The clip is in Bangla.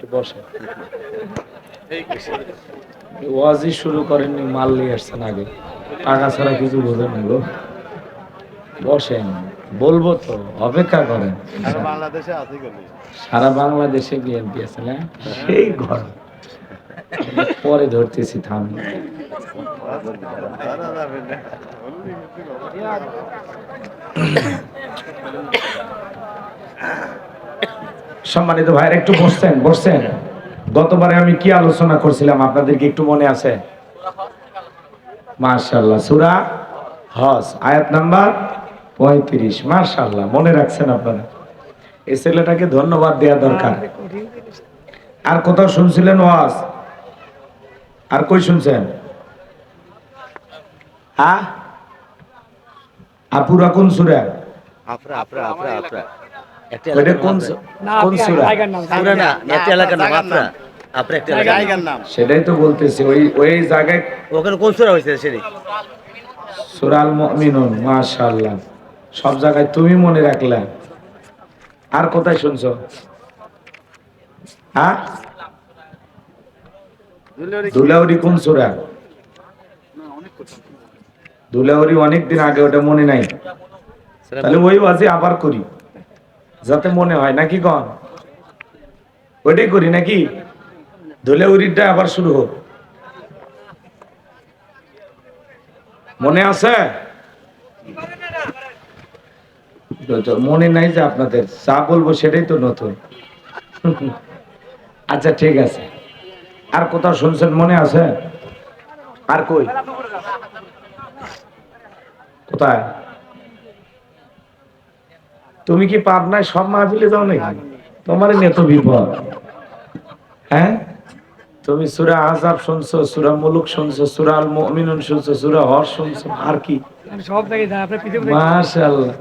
একটু বসে। ওয়াজি শুরু করেননি, মাল নিয়ে আসছেন আগে, টাকা ছাড়া কিছু বোঝেন না গো। বসেন, বলবো তো, অপেক্ষা করেন। সারা বাংলাদেশে বিএনপি আছে না, সেই ঘর পরে ধরতেছি, থাম। সম্মানিত ভাইরা একটু বসছেন। গতবারে আমি কি আলোচনা করছিলাম আপনাদের কি একটু মনে আছে? মাশাআল্লাহ, সূরা হজ আয়াত নাম্বার 35। মাশাআল্লাহ, মনে রাখছেন আপনারা। এই ছেলেটাকে ধন্যবাদ দেওয়া দরকার। আর কোথাও শুনছিলেন ওয়াজ? আর কই শুনছেন? হ্যাঁ, আপুরা কোন সূরা? সেটাই তো বলতেছি, ওই জায়গায় ওখানে কোন সূরা হয়েছে? সূরা আল মুমিনুন। মাশাআল্লাহ, সব জায়গায় তুমি মনে রাখলা। আর কোথায় শুনছো? হ্যাঁ, দুলাউরি কোন সূরা? দুলাউরি অনেকদিন আগে, ওটা মনে নাই। তাহলে ওই ওয়াজে আবার করি যাতে মনে হয়, নাকি কন? ওইটাই করি নাকি? দুলাউরিটা আবার শুরু হোক। মনে আছে? মনে নাই যে আপনাদের, যা বলবো সেটাই তো নতুন। আচ্ছা ঠিক আছে। আর কোথাও শুনছেন, মনে আছে? আর কই, কোথায়? তুমি কি পাবনায় সব মাহফিলে যাও নাকি? তোমার নিয়ে তো বিপদ। হ্যাঁ, তুমি সূরা আহজাব শুনছো, সূরা মুলুক শুনছো, সূরা আল মুমিনুন শুনছো, সূরা হজ শুনছো, আর কি? সব জায়গায় যায়, আপনি পিছে পিছে। মাশাআল্লাহ।